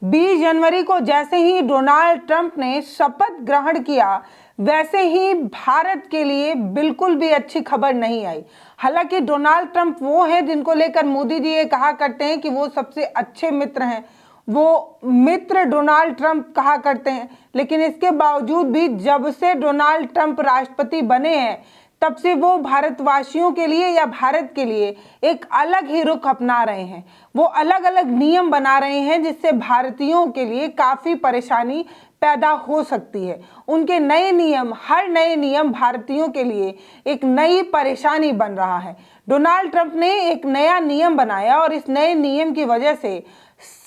20 जनवरी को जैसे ही Donald Trump ने शपथ ग्रहण किया, वैसे ही भारत के लिए बिल्कुल भी अच्छी खबर नहीं आई। हालांकि डोनाल्ड ट्रंप वो हैं जिनको लेकर मोदी जी ये कहा करते हैं कि वो सबसे अच्छे मित्र हैं, वो मित्र डोनाल्ड ट्रंप कहा करते हैं। लेकिन इसके बावजूद भी जब से डोनाल्ड ट्रंप राष्ट्रपति बने हैं, तब से वो भारतवासियों के लिए या भारत के लिए एक अलग ही रुख अपना रहे हैं। वो अलग अलग नियम बना रहे हैं जिससे भारतीयों के लिए काफ़ी परेशानी पैदा हो सकती है। उनके नए नियम, हर नए नियम भारतीयों के लिए एक नई परेशानी बन रहा है। डोनाल्ड ट्रंप ने एक नया नियम बनाया और इस नए नियम की वजह से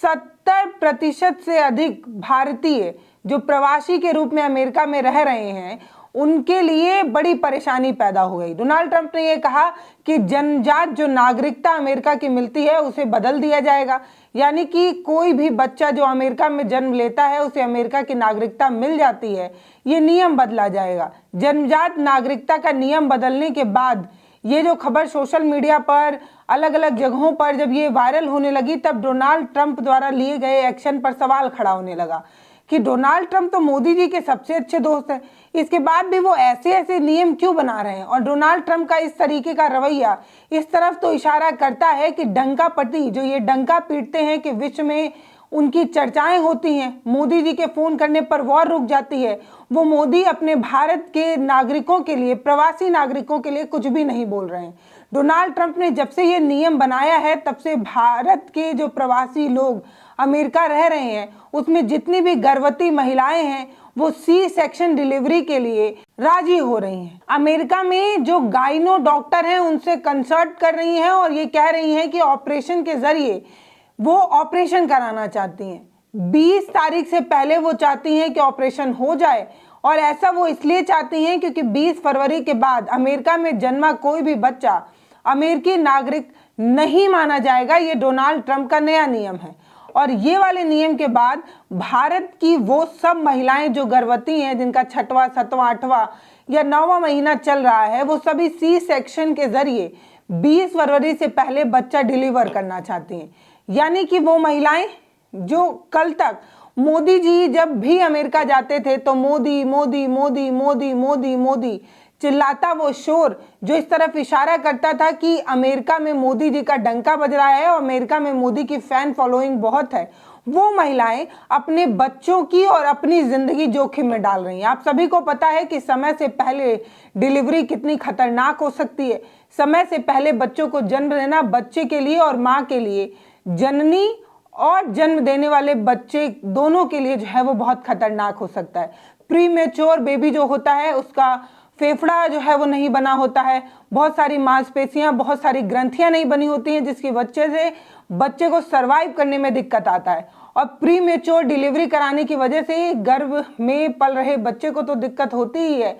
70% से अधिक भारतीय जो प्रवासी के रूप में अमेरिका में रह रहे हैं, उनके लिए बड़ी परेशानी पैदा हो गई। डोनाल्ड ट्रंप ने यह कहा कि जन्मजात जो नागरिकता अमेरिका की मिलती है उसे बदल दिया जाएगा, यानी कि कोई भी बच्चा जो अमेरिका में जन्म लेता है उसे अमेरिका की नागरिकता मिल जाती है, ये नियम बदला जाएगा। जन्मजात नागरिकता का नियम बदलने के बाद ये जो खबर सोशल मीडिया पर अलग अलग जगहों पर जब ये वायरल होने लगी, तब डोनाल्ड ट्रंप द्वारा लिए गए एक्शन पर सवाल खड़ा होने लगा कि डोनाल्ड ट्रंप तो मोदी जी के सबसे अच्छे दोस्त हैं, इसके बाद भी वो ऐसे ऐसे नियम क्यों बना रहे हैं। और डोनाल्ड ट्रंप का इस तरीके का रवैया इस तरफ तो इशारा करता है कि डंका पटी जो ये डंका पीटते हैं कि विश्व में उनकी चर्चाएं होती हैं, मोदी जी के फ़ोन करने पर वॉर रुक जाती है, वो मोदी अपने भारत के नागरिकों के लिए, प्रवासी नागरिकों के लिए कुछ भी नहीं बोल रहे हैं। डोनाल्ड ट्रंप ने जब से ये नियम बनाया है, तब से भारत के जो प्रवासी लोग अमेरिका रह रहे हैं, उसमें जितनी भी गर्भवती महिलाएं हैं वो सी सेक्शन डिलीवरी के लिए राजी हो रही हैं। अमेरिका में जो गाइनो डॉक्टर हैं उनसे कंसल्ट कर रही हैं और ये कह रही हैं कि ऑपरेशन के जरिए वो ऑपरेशन कराना चाहती हैं। 20 तारीख से पहले वो चाहती हैं कि ऑपरेशन हो जाए, और ऐसा वो इसलिए चाहती हैं क्योंकि 20 फरवरी के बाद अमेरिका में जन्मा कोई भी बच्चा अमेरिकी नागरिक नहीं माना जाएगा। ये डोनाल्ड ट्रंप का नया नियम है, और ये वाले नियम के बाद भारत की वो सब महिलाएं जो गर्भवती हैं, जिनका 6वां 7वां 8वां या 9वां महीना चल रहा है, वो सभी सी सेक्शन के जरिए 20 फरवरी से पहले बच्चा डिलीवर करना चाहती हैं। यानी कि वो महिलाएं जो कल तक मोदी जी जब भी अमेरिका जाते थे तो मोदी मोदी मोदी मोदी मोदी मोदी चिल्लाता वो शोर जो इस तरफ इशारा करता था कि अमेरिका में मोदी जी का डंका बज रहा है और अमेरिका में मोदी की फैन फॉलोइंग बहुत है, वो महिलाएं अपने बच्चों की और अपनी जिंदगी जोखिम में डाल रही हैं। आप सभी को पता है कि समय से पहले डिलीवरी कितनी खतरनाक हो सकती है। समय से पहले बच्चों को जन्म देना बच्चे के लिए और माँ के लिए, जननी और जन्म देने वाले बच्चे दोनों के लिए जो है वो बहुत खतरनाक हो सकता है। प्री मेच्योर बेबी जो होता है उसका फेफड़ा जो है वो नहीं बना होता है, बहुत सारी मांसपेशियां, बहुत सारी ग्रंथियां नहीं बनी होती हैं, जिसकी वजह से बच्चे को सरवाइव करने में दिक्कत आता है। और प्री मेच्योर डिलीवरी कराने की वजह से गर्भ में पल रहे बच्चे को तो दिक्कत होती ही है,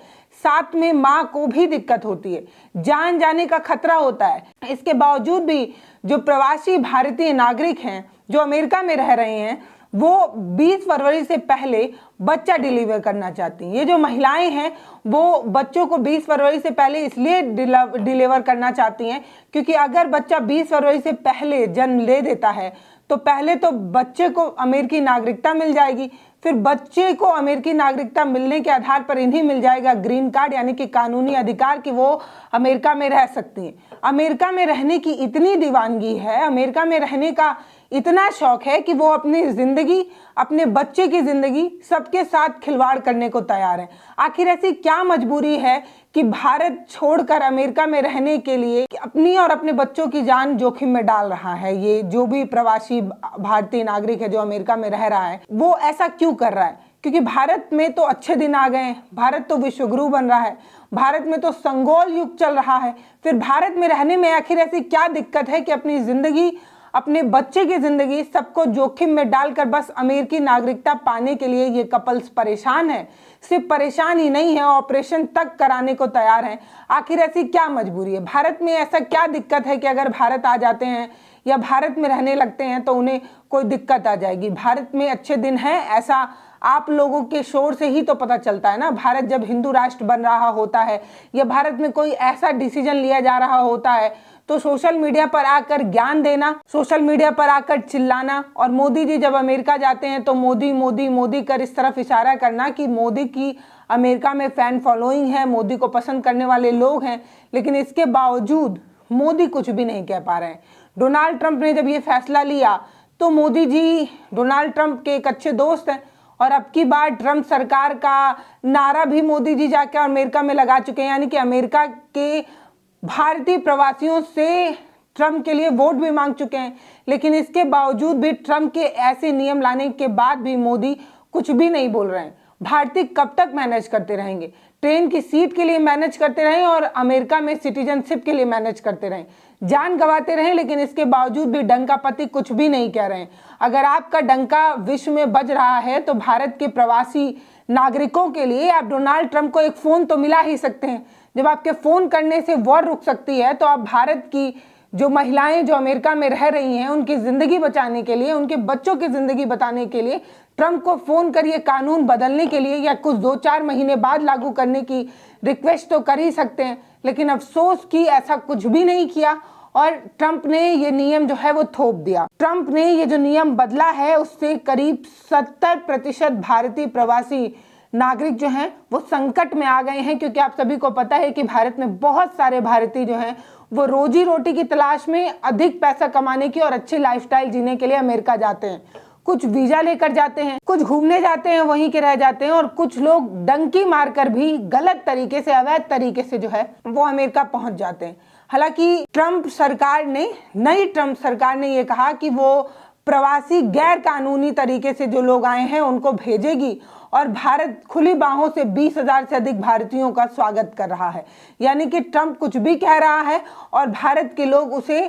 साथ में माँ को भी दिक्कत होती है, जान जाने का खतरा होता है। इसके बावजूद भी जो प्रवासी भारतीय नागरिक हैं जो अमेरिका में रह रहे हैं, वो 20 फरवरी से पहले बच्चा डिलीवर करना चाहती हैं। ये जो महिलाएं हैं वो बच्चों को 20 फरवरी से पहले इसलिए डिलीवर करना चाहती हैं क्योंकि अगर बच्चा 20 फरवरी से पहले जन्म ले देता है तो पहले तो बच्चे को अमेरिकी नागरिकता मिल जाएगी, फिर बच्चे को अमेरिकी नागरिकता मिलने के आधार पर इन्हें मिल जाएगा ग्रीन कार्ड, यानी कि कानूनी अधिकार कि वो अमेरिका में रह सकती हैं। अमेरिका में रहने की इतनी दीवानगी है, अमेरिका में रहने का इतना शौक है कि वो अपनी ज़िंदगी, अपने बच्चे की ज़िंदगी सबके साथ खिलवाड़ करने को तैयार है। आखिर ऐसी क्या मजबूरी है कि भारत छोड़कर अमेरिका में रहने के लिए अपनी और अपने बच्चों की जान जोखिम में डाल रहा है। ये जो भी प्रवासी भारतीय नागरिक है जो अमेरिका में रह रहा है, वो ऐसा क्यों कर रहा है? क्योंकि भारत में तो अच्छे दिन आ गए हैं, भारत तो विश्वगुरु बन रहा है, भारत में तो संगोल युग चल रहा है। फिर भारत में रहने में आखिर ऐसी क्या दिक्कत है कि अपनी ज़िंदगी, अपने बच्चे की ज़िंदगी सबको जोखिम में डालकर बस अमेरिकी नागरिकता पाने के लिए ये कपल्स परेशान है। सिर्फ परेशान ही नहीं है, ऑपरेशन तक कराने को तैयार हैं। आखिर ऐसी क्या मजबूरी है? भारत में ऐसा क्या दिक्कत है कि अगर भारत आ जाते हैं या भारत में रहने लगते हैं तो उन्हें कोई दिक्कत आ जाएगी? भारत में अच्छे दिन हैं ऐसा आप लोगों के शोर से ही तो पता चलता है ना। भारत जब हिंदू राष्ट्र बन रहा होता है या भारत में कोई ऐसा डिसीजन लिया जा रहा होता है तो सोशल मीडिया पर आकर ज्ञान देना, सोशल मीडिया पर आकर चिल्लाना, और मोदी जी जब अमेरिका जाते हैं तो मोदी मोदी मोदी कर इस तरफ इशारा करना कि मोदी की अमेरिका में फैन फॉलोइंग है, मोदी को पसंद करने वाले लोग हैं, लेकिन इसके बावजूद मोदी कुछ भी नहीं कह पा रहे हैं। डोनाल्ड ट्रंप ने जब ये फैसला लिया तो मोदी जी डोनाल्ड ट्रंप के एक अच्छे दोस्त हैं, और अब की बार ट्रंप सरकार का नारा भी मोदी जी जाकर अमेरिका में लगा चुके हैं, यानी कि अमेरिका के भारतीय प्रवासियों से ट्रंप के लिए वोट भी मांग चुके हैं। लेकिन इसके बावजूद भी ट्रंप के ऐसे नियम लाने के बाद भी मोदी कुछ भी नहीं बोल रहे हैं। भारतीय कब तक मैनेज करते रहेंगे? ट्रेन की सीट के लिए मैनेज करते रहें और अमेरिका में सिटीजनशिप के लिए मैनेज करते रहें, जान गंवाते रहें, लेकिन इसके बावजूद भी डंका पति कुछ भी नहीं कह रहे हैं। अगर आपका डंका विश्व में बज रहा है तो भारत के प्रवासी नागरिकों के लिए आप डोनाल्ड ट्रंप को एक फोन तो मिला ही सकते हैं। जब आपके फोन करने से वॉर रुक सकती है तो आप भारत की जो महिलाएं जो अमेरिका में रह रही हैं उनकी जिंदगी बचाने के लिए, उनके बच्चों की जिंदगी बचाने के लिए ट्रंप को फोन करिए, कानून बदलने के लिए या कुछ 2-4 महीने बाद लागू करने की रिक्वेस्ट तो कर ही सकते हैं। लेकिन अफसोस कि ऐसा कुछ भी नहीं किया और ट्रंप ने ये नियम जो है वो थोप दिया। ट्रंप ने ये जो नियम बदला है उससे करीब 70% भारतीय प्रवासी नागरिक जो हैं वो संकट में आ गए हैं, क्योंकि आप सभी को पता है कि भारत में बहुत सारे भारतीय जो हैं वो रोजी रोटी की तलाश में अधिक पैसा कमाने की और अच्छी लाइफस्टाइल जीने के लिए अमेरिका जाते हैं। कुछ वीजा लेकर जाते हैं, कुछ घूमने जाते हैं, वहीं के रह जाते हैं, और कुछ लोग डंकी मारकर भी गलत तरीके से, अवैध तरीके से जो है वो अमेरिका पहुंच जाते हैं। हालांकि नई ट्रंप सरकार ने ये कहा कि वो प्रवासी गैर कानूनी तरीके से जो लोग आए हैं उनको भेजेगी, और भारत खुली बाहों से 20,000 से अधिक भारतीयों का स्वागत कर रहा है। यानी कि ट्रंप कुछ भी कह रहा है और भारत के लोग उसे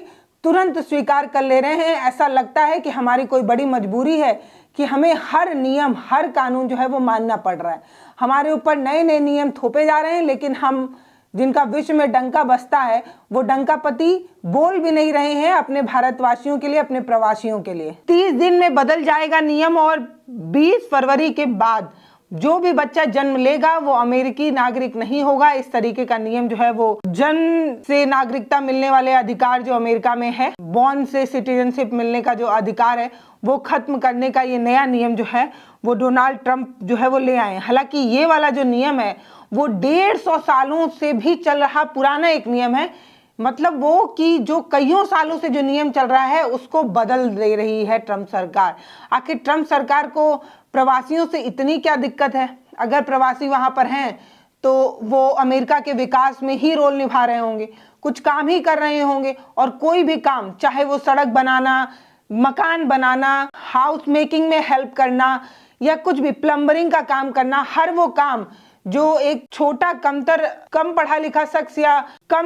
तुरंत स्वीकार कर ले रहे हैं। ऐसा लगता है कि हमारी कोई बड़ी मजबूरी है कि हमें हर नियम, हर कानून जो है वो मानना पड़ रहा है। हमारे ऊपर नए नए नियम थोपे जा रहे हैं, लेकिन हम जिनका विश्व में डंका बजता है वो डंकापति बोल भी नहीं रहे हैं अपने भारतवासियों के लिए, अपने प्रवासियों के लिए। 30 दिन में बदल जाएगा नियम, और 20 फरवरी के बाद जो भी बच्चा जन्म लेगा वो अमेरिकी नागरिक नहीं होगा। इस तरीके का नियम जो है वो जन्म से नागरिकता मिलने वाले अधिकार जो अमेरिका में है, बॉर्न से सिटीजनशिप मिलने का जो अधिकार है, वो खत्म करने का ये नया नियम जो है वो डोनाल्ड ट्रंप जो है वो ले आए। हालांकि ये वाला जो नियम है वो 150 सालों से भी चल रहा पुराना एक नियम है। मतलब वो कि जो कईयों सालों से जो नियम चल रहा है उसको बदल दे रही है ट्रंप सरकार। आखिर ट्रंप सरकार को प्रवासियों से इतनी क्या दिक्कत है? अगर प्रवासी वहां पर हैं तो वो अमेरिका के विकास में ही रोल निभा रहे होंगे, कुछ काम ही कर रहे होंगे, और कोई भी काम, चाहे वो सड़क बनाना, मकान बनाना, हाउस मेकिंग में हेल्प करना या कुछ भी प्लम्बरिंग का काम करना, हर वो काम जो एक छोटा कम पढ़ा लिखा शख्स या कम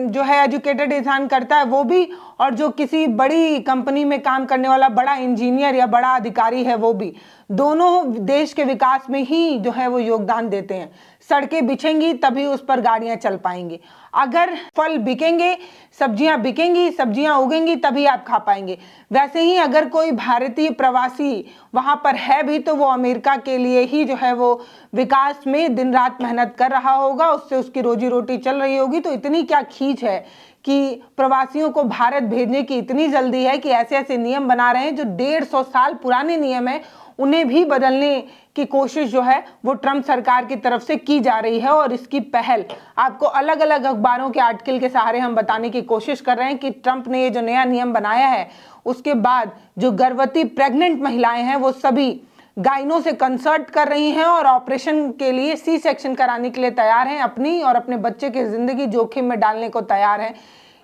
जो है एजुकेटेड इंसान करता है वो भी, और जो किसी बड़ी कंपनी में काम करने वाला बड़ा इंजीनियर या बड़ा अधिकारी है वो भी, दोनों देश के विकास में ही जो है वो योगदान देते हैं। सड़कें बिछेंगी तभी उस पर गाड़ियां चल पाएंगी, अगर फल बिकेंगे, सब्जियां बिकेंगी, सब्जियां उगेंगी तभी आप खा पाएंगे। वैसे ही अगर कोई भारतीय प्रवासी वहां पर है भी तो वो अमेरिका के लिए ही जो है वो विकास में दिन रात मेहनत कर रहा होगा, उससे उसकी रोजी रोटी चल रही होगी। तो इतनी क्या खींच है कि प्रवासियों को भारत भेजने की इतनी जल्दी है कि ऐसे ऐसे नियम बना रहे हैं जो 150 साल पुराने नियम है, उन्हें भी बदलने की कोशिश जो है वो ट्रंप सरकार की तरफ से की जा रही है। और इसकी पहल आपको अलग अलग अखबारों के आर्टिकल के सहारे हम बताने की कोशिश कर रहे हैं कि ट्रंप ने ये जो नया नियम बनाया है उसके बाद जो गर्भवती प्रेग्नेंट महिलाएं हैं वो सभी गाइनों से कंसल्ट कर रही हैं और ऑपरेशन के लिए सी सेक्शन कराने के लिए तैयार हैं, अपनी और अपने बच्चे की जिंदगी जोखिम में डालने को तैयार हैं।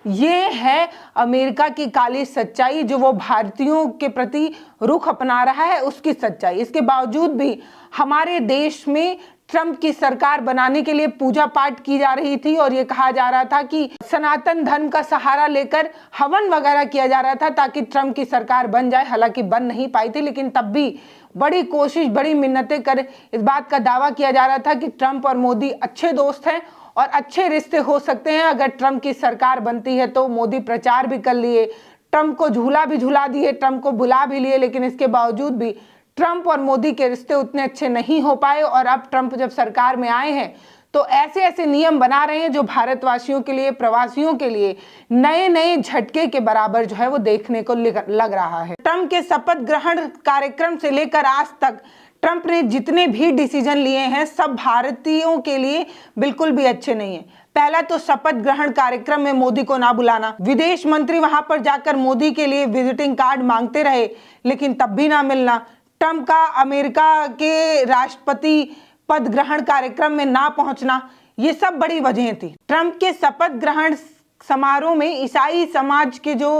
ये है अमेरिका की काली सच्चाई, जो वो भारतीयों के प्रति रुख अपना रहा है उसकी सच्चाई। इसके बावजूद भी हमारे देश में ट्रंप की सरकार बनाने के लिए पूजा पाठ की जा रही थी और ये कहा जा रहा था कि सनातन धर्म का सहारा लेकर हवन वगैरह किया जा रहा था ताकि ट्रंप की सरकार बन जाए। हालांकि बन नहीं पाई थी, लेकिन तब भी बड़ी कोशिश, बड़ी मिन्नतें कर इस बात का दावा किया जा रहा था कि ट्रंप और मोदी अच्छे दोस्त हैं और अच्छे रिश्ते हो सकते हैं। अगर ट्रंप की सरकार बनती है तो मोदी प्रचार भी कर लिए, ट्रंप को झूला भी झूला दिए, ट्रंप को बुला भी लिए, लेकिन इसके बावजूद भी ट्रंप और मोदी के रिश्ते उतने अच्छे नहीं हो पाए और अब ट्रंप जब सरकार में आए हैं तो ऐसे ऐसे नियम बना रहे हैं जो भारतवासियों के लिए, प्रवासियों के लिए नए नए झटके के बराबर जो है वो देखने को लग रहा है। ट्रंप के शपथ ग्रहण कार्यक्रम से लेकर आज तक ट्रंप ने जितने भी डिसीजन लिए हैं सब भारतीयों के लिए बिल्कुल भी अच्छे नहीं है। पहला तो शपथ ग्रहण कार्यक्रम में मोदी को ना बुलाना, विदेश मंत्री वहां पर जाकर मोदी के लिए विजिटिंग कार्ड मांगते रहे लेकिन तब भी ना मिलना, ट्रंप का अमेरिका के राष्ट्रपति पद ग्रहण कार्यक्रम में ना पहुंचना, ये सब बड़ी वजहें थी। ट्रंप के शपथ ग्रहण समारोह में ईसाई समाज के जो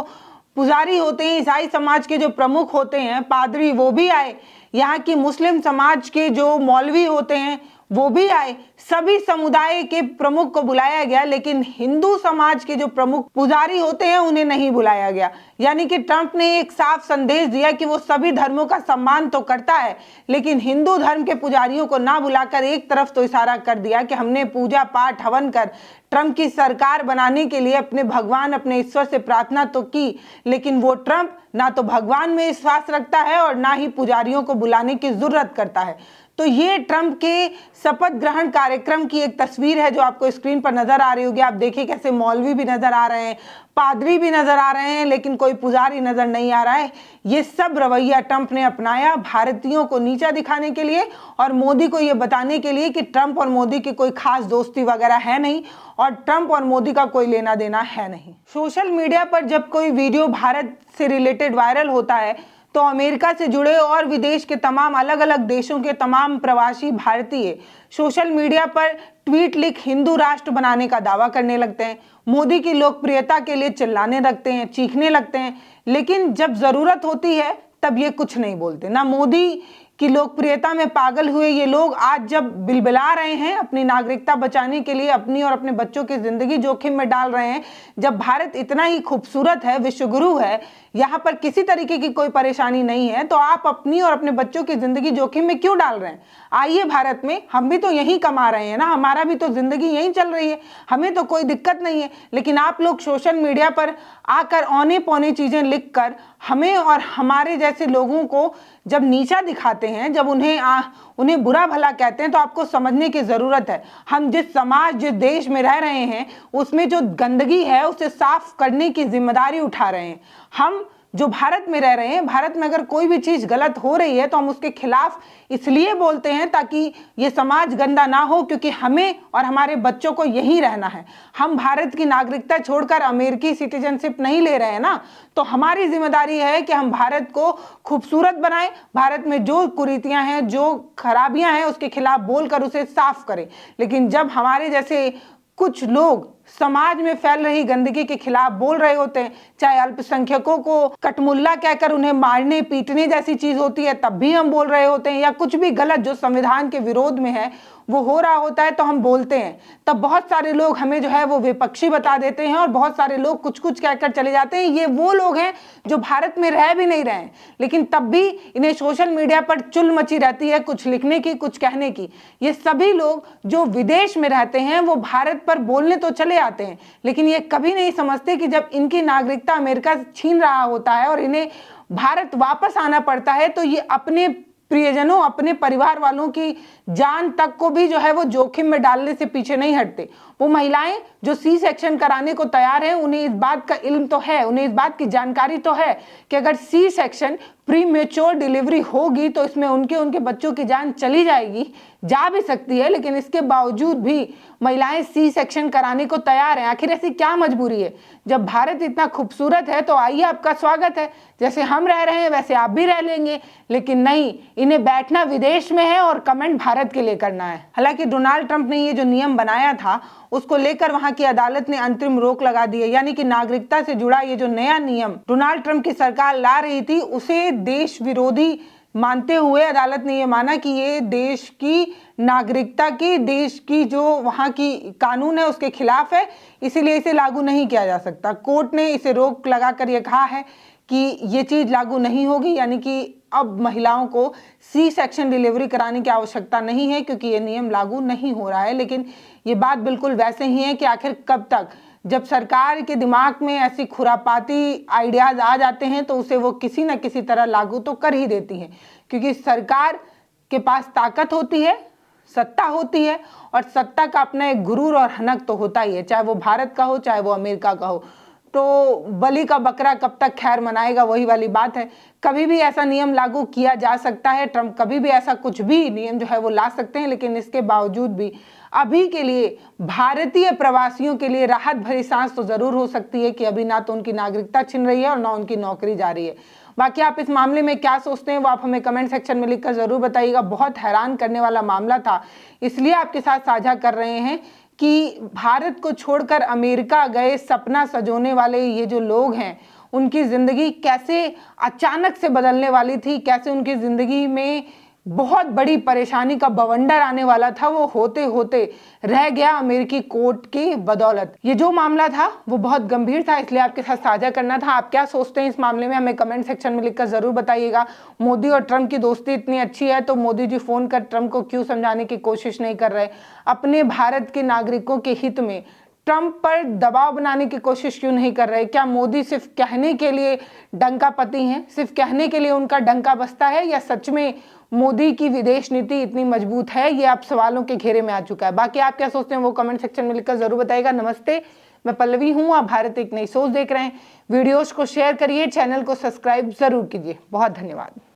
पुजारी होते हैं, ईसाई समाज के जो प्रमुख होते हैं, पादरी, वो भी आए। यहाँ की मुस्लिम समाज के जो मौलवी होते हैं वो भी आए। सभी समुदाय के प्रमुख को बुलाया गया लेकिन हिंदू समाज के जो प्रमुख पुजारी होते हैं उन्हें नहीं बुलाया गया। यानी कि ट्रंप ने एक साफ संदेश दिया कि वो सभी धर्मों का सम्मान तो करता है लेकिन हिंदू धर्म के पुजारियों को ना बुलाकर एक तरफ तो इशारा कर दिया कि हमने पूजा पाठ हवन कर ट्रंप की सरकार बनाने के लिए अपने भगवान, अपने ईश्वर से प्रार्थना तो की लेकिन वो ट्रंप ना तो भगवान में विश्वास रखता है और ना ही पुजारियों को बुलाने की जरूरत करता है। तो ये ट्रंप के शपथ ग्रहण कार्यक्रम की एक तस्वीर है जो आपको स्क्रीन पर नजर आ रही होगी। आप देखिए कैसे मौलवी भी नजर आ रहे हैं, पादरी भी नजर आ रहे हैं लेकिन कोई पुजारी नजर नहीं आ रहा है। ये सब रवैया ट्रंप ने अपनाया भारतीयों को नीचा दिखाने के लिए और मोदी को ये बताने के लिए कि ट्रंप और मोदी की कोई खास दोस्ती वगैरह है नहीं और ट्रंप और मोदी का कोई लेना देना है नहीं। सोशल मीडिया पर जब कोई वीडियो भारत से रिलेटेड वायरल होता है तो अमेरिका से जुड़े और विदेश के तमाम अलग अलग देशों के तमाम प्रवासी भारतीय सोशल मीडिया पर ट्वीट लिख हिंदू राष्ट्र बनाने का दावा करने लगते हैं, मोदी की लोकप्रियता के लिए चिल्लाने लगते हैं, चीखने लगते हैं। लेकिन जब जरूरत होती है तब ये कुछ नहीं बोलते। ना मोदी की लोकप्रियता में पागल हुए ये लोग आज जब बिलबिला रहे हैं अपनी नागरिकता बचाने के लिए, अपनी और अपने बच्चों की जिंदगी जोखिम में डाल रहे हैं, जब भारत इतना ही खूबसूरत है, विश्वगुरु है, यहाँ पर किसी तरीके की कोई परेशानी नहीं है, तो आप अपनी और अपने बच्चों की जिंदगी जोखिम में क्यों डाल रहे हैं? आइए भारत में, हम भी तो यहीं कमा रहे हैं ना, हमारा भी तो जिंदगी यहीं चल रही है, हमें तो कोई दिक्कत नहीं है। लेकिन आप लोग सोशल मीडिया पर आकर औने पौने चीजें लिखकर हमें और हमारे जैसे लोगों को जब नीचा दिखाते हैं, जब उन्हें बुरा भला कहते हैं, तो आपको समझने की जरूरत है हम जिस समाज, जिस देश में रह रहे हैं उसमें जो गंदगी है उसे साफ करने की जिम्मेदारी उठा रहे हैं। हम जो भारत में रह रहे हैं, भारत में अगर कोई भी चीज गलत हो रही है तो हम उसके खिलाफ इसलिए बोलते हैं ताकि ये समाज गंदा ना हो, क्योंकि हमें और हमारे बच्चों को यहीं रहना है। हम भारत की नागरिकता छोड़कर अमेरिकी सिटीजनशिप नहीं ले रहे हैं ना, तो हमारी जिम्मेदारी है कि हम भारत को खूबसूरत बनाएं, भारत में जो कुरीतियां हैं, जो खराबियां हैं उसके खिलाफ बोलकर उसे साफ करें। लेकिन जब हमारे जैसे कुछ लोग समाज में फैल रही गंदगी के खिलाफ बोल रहे होते हैं, चाहे अल्पसंख्यकों को कटमुल्ला कहकर उन्हें मारने पीटने जैसी चीज होती है तब भी हम बोल रहे होते हैं, या कुछ भी गलत जो संविधान के विरोध में है वो हो रहा होता है तो हम बोलते हैं, तब बहुत सारे लोग हमें जो है वो विपक्षी बता देते हैं और बहुत सारे लोग कुछ कुछ कहकर चले जाते हैं। ये वो लोग हैं जो भारत में रह भी नहीं रहे हैं, लेकिन तब भी इन्हें सोशल मीडिया पर चुल मची रहती है कुछ लिखने की, कुछ कहने की। ये सभी लोग जो विदेश में रहते हैं वो भारत पर बोलने तो चले आते हैं, लेकिन ये कभी नहीं समझते कि जब इनकी नागरिकता अमेरिका छीन रहा होता है और इन्हें भारत वापस आना पड़ता है तो ये अपने प्रियजनों, अपने परिवार वालों की जान तक को भी जो है वो जोखिम में डालने से पीछे नहीं हटते। वो महिलाएं जो सी सेक्शन कराने को तैयार हैं, उन्हें इस बात का इल्म तो है, उन्हें इस बात की जानकारी तो है कि अगर C section premature delivery होगी तो इसमें उनके बच्चों की जान चली जाएगी, जा भी सकती है, लेकिन इसके बावजूद भी महिलाएं सी सेक्शन कराने को तैयार हैं। आखिर ऐसी क्या मजबूरी है? जब भारत इतना खूबसूरत है तो आइए, आपका स्वागत है, जैसे हम रह रहे हैं वैसे आप भी रह लेंगे। लेकिन नहीं, इन्हें बैठना विदेश में है और कमेंट भारत के लिए करना है। हालांकि डोनाल्ड ट्रंप ने ये जो नियम बनाया था उसको लेकर वहां की अदालत ने अंतरिम रोक लगा दी है, यानी कि नागरिकता से जुड़ा ये जो नया नियम डोनाल्ड ट्रंप की सरकार ला रही थी उसे देश विरोधी मानते हुए अदालत ने ये माना कि ये देश की नागरिकता की, देश की जो वहाँ की कानून है उसके खिलाफ है, इसीलिए इसे लागू नहीं किया जा सकता। कोर्ट ने इसे रोक लगाकर ये कहा है कि ये चीज लागू नहीं होगी, यानी कि अब महिलाओं को सी सेक्शन डिलीवरी कराने की आवश्यकता नहीं है क्योंकि ये नियम लागू नहीं हो रहा है। लेकिन ये बात बिल्कुल वैसे ही है कि आखिर कब तक, जब सरकार के दिमाग में ऐसी खुरापाती आइडियाज आ जाते हैं तो उसे वो किसी न किसी तरह लागू तो कर ही देती हैं, क्योंकि सरकार के पास ताकत होती है, सत्ता होती है, और सत्ता का अपना एक गुरूर और हनक तो होता ही है, चाहे वो भारत का हो चाहे वो अमेरिका का हो। तो बलि का बकरा कब तक खैर मनाएगा, वही वाली बात है। कभी भी ऐसा नियम लागू किया जा सकता है, ट्रंप कभी भी ऐसा कुछ भी नियम जो है वो ला सकते हैं, लेकिन इसके बावजूद भी अभी के लिए भारतीय प्रवासियों के लिए राहत भरी सांस तो जरूर हो सकती है कि अभी ना तो उनकी नागरिकता छिन रही है और ना उनकी नौकरी जा रही है। बाकी आप इस मामले में क्या सोचते हैं वो आप हमें कमेंट सेक्शन में लिखकर जरूर बताइएगा। बहुत हैरान करने वाला मामला था, इसलिए आपके साथ साझा कर रहे हैं कि भारत को छोड़कर अमेरिका गए सपना सजोने वाले ये जो लोग हैं, उनकी ज़िंदगी कैसे अचानक से बदलने वाली थी, कैसे उनकी ज़िंदगी में बहुत बड़ी परेशानी का बवंडर आने वाला था, वो होते होते रह गया अमेरिकी कोर्ट की बदौलत। ये जो मामला था वो बहुत गंभीर था, इसलिए आपके साथ साझा करना था। आप क्या सोचते हैं इस मामले में, हमें कमेंट सेक्शन में लिखकर जरूर बताइएगा। मोदी और ट्रंप की दोस्ती इतनी अच्छी है तो मोदी जी फोन कर ट्रंप को क्यों समझाने की कोशिश नहीं कर रहे? अपने भारत के नागरिकों के हित में ट्रंप पर दबाव बनाने की कोशिश क्यों नहीं कर रहे? क्या मोदी सिर्फ कहने के लिए डंका पति हैं, सिर्फ कहने के लिए उनका डंका बजता है, या सच में मोदी की विदेश नीति इतनी मजबूत है? ये अब सवालों के घेरे में आ चुका है। बाकी आप क्या सोचते हैं वो कमेंट सेक्शन में लिखकर जरूर बताइएगा। नमस्ते, मैं पल्लवी हूँ, आप भारत एक नई सोच देख रहे हैं। वीडियोस को शेयर करिए, चैनल को सब्सक्राइब जरूर कीजिए। बहुत धन्यवाद।